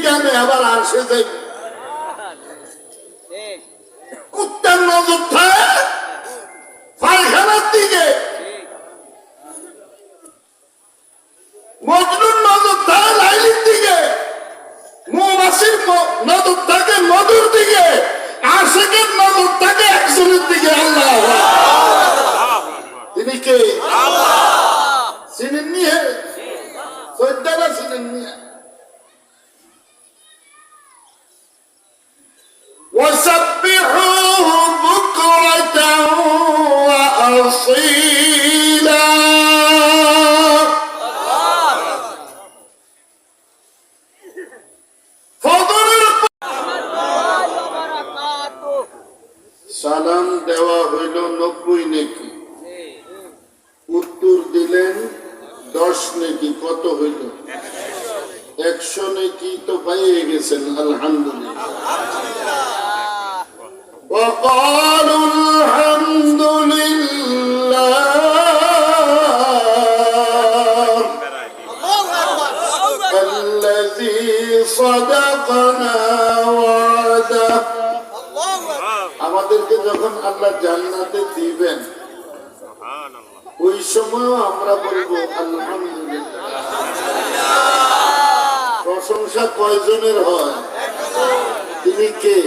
গানে আবার আসে যাই কুত্তার নজর থাকে পায়খানার দিকে, মজনুর নজর থাকে লাইলির দিকে, মৌমাছির নজর থাকে মধুর দিকে, আশিকের নজর থাকে একজনের দিকে। আল্লাহ তিনি কে? চিনেন নিয়ে সৈদারা চিনেন নিয়ে وسبحوه بكرة وأصيلا সালাম দেওয়া হইল 90 নেকি, উত্তর দিলেন 10 নেকি, কত হইল? 100 নেকি তো পাইয়ে গেছেন আলহামদুলিল্লাহ। وقالوا الحمد لله الذي صدقنا وعده। আমাদেরকে যখন আল্লাহ জান্নাতে দিবেন ওই সময় আমরা বলবো আলহামদুলিল্লাহ। প্রশংসা কয়জনের হয়? তিনি কে?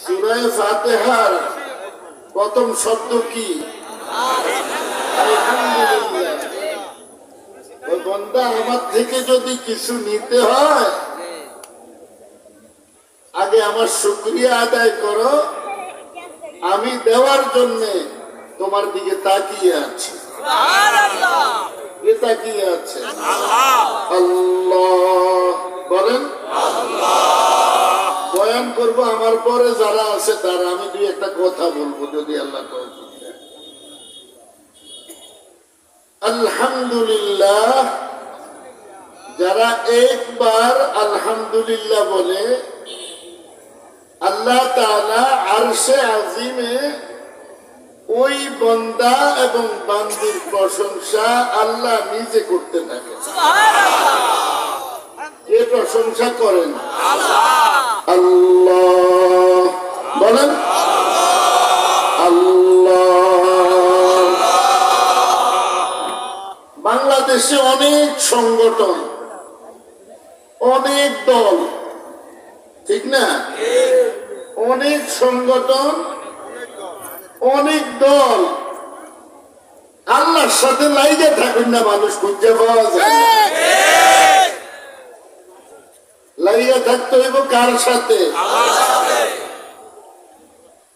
সূরা ফাতিহার প্রথম শব্দ কি? আলহামদুলিল্লাহ। ওই বান্দা আমার থেকে যদি কিছু নিতে হয় আগে আমার শুকরিয়া আদায় করো, আমি দেওয়ার জন্য তোমার দিকে তাকিয়ে আছি। তাকিয়ে আছে আল্লাহ বলেন। বয়ান করব আমার পরে যারা আছে তারা, আমি দুই একটা কথা বলবো যদি আল্লাহ তৌফিক দেন। আলহামদুলিল্লাহ, যারা একবার আলহামদুলিল্লাহ বলে আল্লাহ তাআলা আরশে আজিমে ওই বান্দা এবং বান্দির প্রশংসা আল্লাহ নিজে করতে থাকে। কে প্রশংসা করেন? আল্লাহ বলেন। আল্লাহ। বাংলাদেশে অনেক সংগঠন, অনেক দল, ঠিক না? অনেক সংগঠন, অনেক দল। আল্লাহর সাথে লাইগে থাকুন না, মানুষ খুঁজে পাওয়া যায় না। লাইগে থাকতে হইব কার সাথে?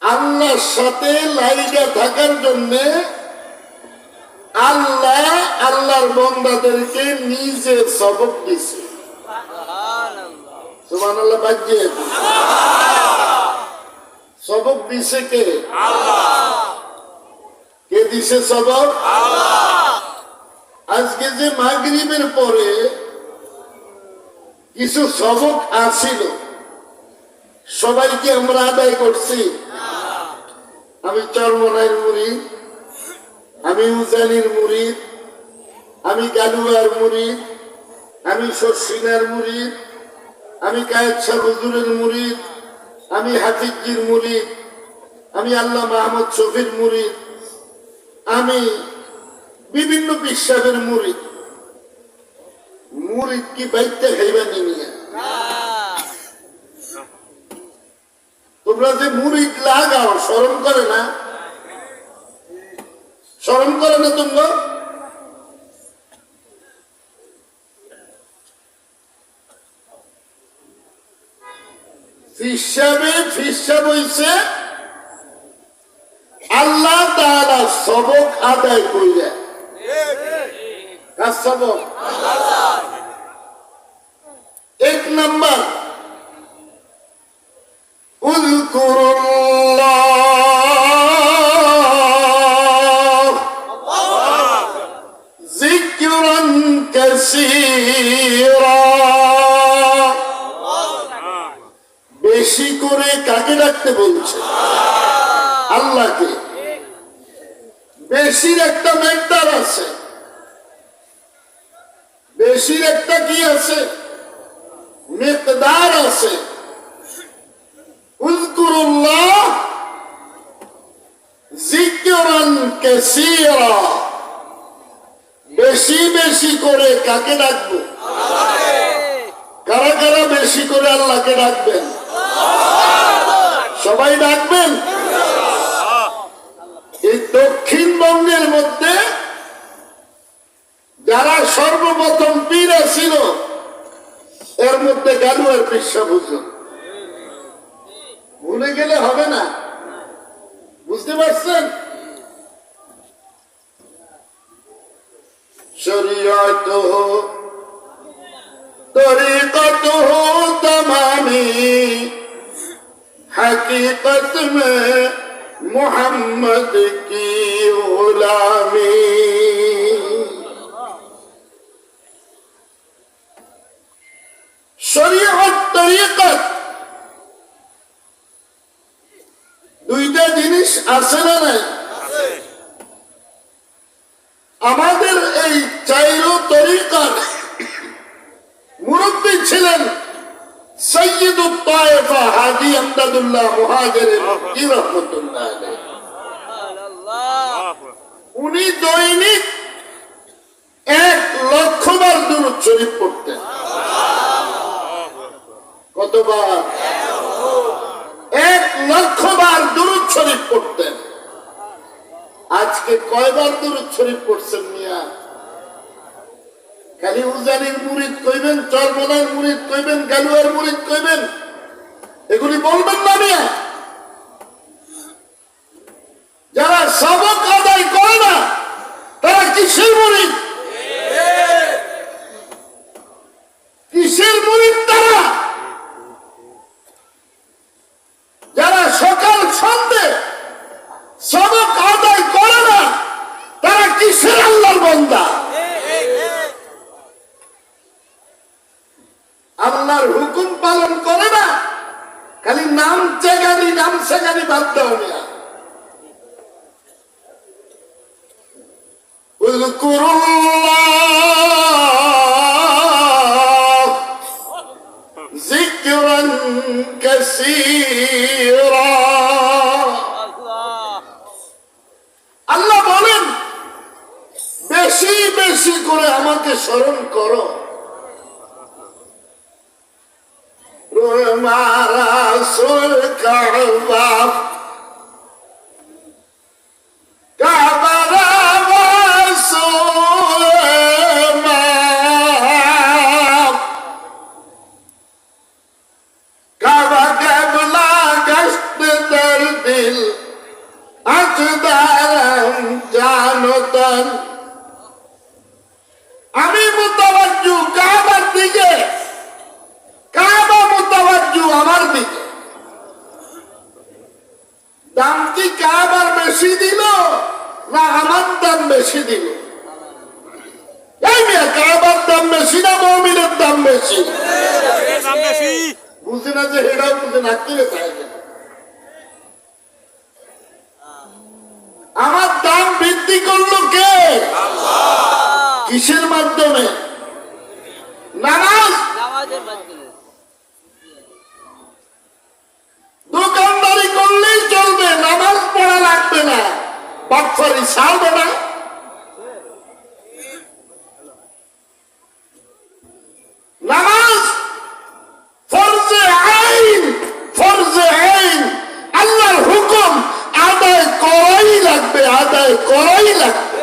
আল্লাহর সাথে লাইগে থাকার জন্য আল্লাহ আল্লাহর বান্দাদেরকে নিজে সবক দিছে। সুবহানাল্লাহ। বাজিয়ে সবক দিছে কে? কে দিছে সবক? আজকে যে মাগরিবের পরে কিছু সবক আসিল, সবাইকে আমরা আদায় করছি। আমি চরমনাইয়ের মুরিদ, আমি উজানির মুরিদ, আমি গালুয়ার মুরিদ, আমি শর্ষিনার মুরিদ, আমি কায়েদ শাহ হুজুরের মুরিদ, আমি হাফিজজির মুরিদ, আমি আল্লাহ মাহমুদ শফির মুরিদ, আমি বিভিন্ন বিশ্বাসের মুরিদ। মুরিদ কি বাইতে খাইবা নিয়ে? তোমরা যে মুরিদ লাগাও শরম করে না? শরম করে না তোমরা? ফিসাব হইছে আল্লাহ তাআলা সবক আদায় কইরা। কার সবক? এক নাম্বার উযকুরুল্লাহ যিকরান কাসীরা। বেশি করে কাকে ডাকতে বলছে? আল্লাহকে। বেশির একটা মেকদার আছে, বেশির একটা কি আছে, মিকদার আছে। উযকুরুল্লাহ যিকরান কাসীরা, বেশি বেশি করে কাকে ডাকবো? কারা কারা বেশি করে আল্লাহকে ডাকবেন? সবাই ডাকবেন। এই দক্ষিণবঙ্গের মধ্যে যারা সর্বপ্রথম পীর ছিল, এর মধ্যে গালুয়ার পীর হুজুর। ভুলে গেলে হবে না, বুঝতে পারছেন? শরীয়তুহু তরিকতুহু তমামি, हकीकत में मोहम्मद की गुलामी। শরীয়ত তরিকত দুইটা জিনিস আছে না নাই? আমাদের এই চাইরো তরিকত মুরব্বী ছিলেন সৈয়দুত তায়েফা হাজী আমদাদুল্লাহ মুহাজির মক্কি রাহমাতুল্লাহ আলাইহি। উনি দৈনিক 1,00,000 বার দুরূদ শরীফ পড়তেন। কতবার? 1,00,000 বার দুরূদ শরীফ পড়তেন। আজকে কয়বার দুরূদ শরীফ পড়ছেন মিয়া? খালি উজানির মুরিদ কইবেন, চরমনার মুরিদ কইবেন, গালুয়ার মুরিদ কইবেন, এগুলি বলবেন না মিয়া। যারা সবক আদায় করে না তারা কিসের মুরিদ? কিসের মুরিদ তারা? যারা সকাল সন্ধ্যে সবক আদায় করে না তারা কিসের আল্লাহর বান্দা? আল্লাহর হুকুম পালন করে না, খালি নাম চেগানি বাদ দাও মিয়া। উযকুরুল্লাহ যিকরান কাসীরা। আল্লাহ বলেন বেশি বেশি করে আমাকে স্মরণ করো। রাসূল কাবা কাবা রাসূল কাবা কাবলা গশত দর দিল আজদারম জানতন। আমি মুতাওয়াজ্জু কাবার দিকে, কাবা মুতাওয়াজ্জু আমার দিকে। দাম কি কাবার বেশি দিল না আমার দাম বেশি দিল? এই মেয়ে, কাবার দাম বেশি না মুমিনের দাম বেশি? বুঝে না যে হেডাও বুঝে না, কিরে থাকে। আমার দাম বৃদ্ধি করলো কে? কিসের মাধ্যমে? নামাজের মাধ্যমে। দোকানদারি করলেই চলবে, নামাজ পড়া লাগবে না, বাটফারি ছাড়বে না। নামাজ ফরজে আইন, ফরজে আইন। আল্লাহর হুকুম আদায় করাই লাগবে, আদায় করাই লাগবে।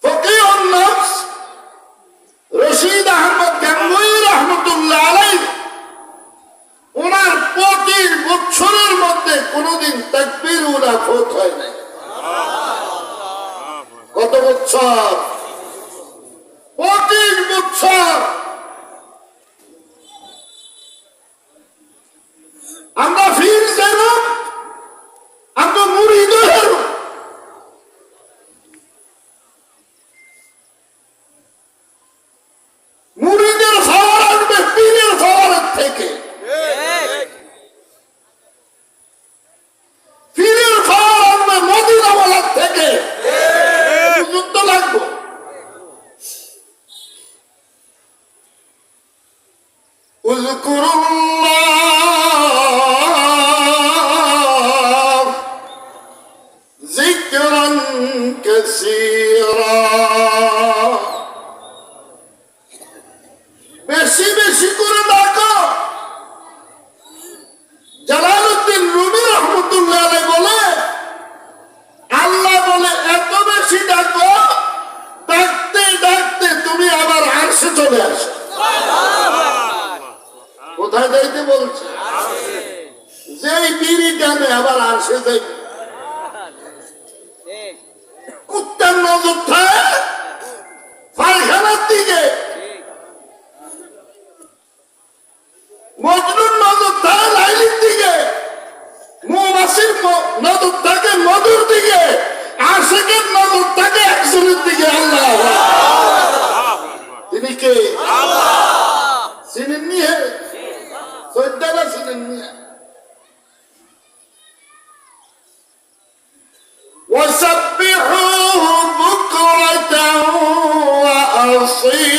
ফকিহুন নফস রশিদ আহমদ গাঙ্গুহি রাহমাতুল্লাহ আলাইহি, ওনার 25 বছরের মধ্যে কোনদিন তাকবীর উলা ফৌত হয় নাই। কত বছর? 25 বছর। আমরা ফির যেন আমরা মুরিদ হেরো। মুরিদের খাবার আসবে পীরের খাবারের থেকে, পীরের খাবার আসবে মদিনাওয়ালার থেকে। ذكرا كثيرا বেশি বেশি করে ডাকো। জালালউদ্দিন রুমি রহমতুল্লাহ আলাইহি বলে আল্লাহ বলে এত বেশি ডাকো, ডাকতে ডাকতে তুমি আবার আরশে চলে আসো। কোথায় যাইতে বলছে? যেই বিড়ি টানে আবার আরশে যাই। কুত্তার নজর থাকে পায়খানার দিকে, মজনুর নজর থাকে লাইলির দিকে, মৌমাছির নজর থাকে মধুর দিকে, আশিকের নজর থাকে একজনের দিকে। আল্লাহ তিনি কে? চিনেন নিয়ে সৈদারা চিনেন নিয়ে وسبحوه بكرة وأصيلا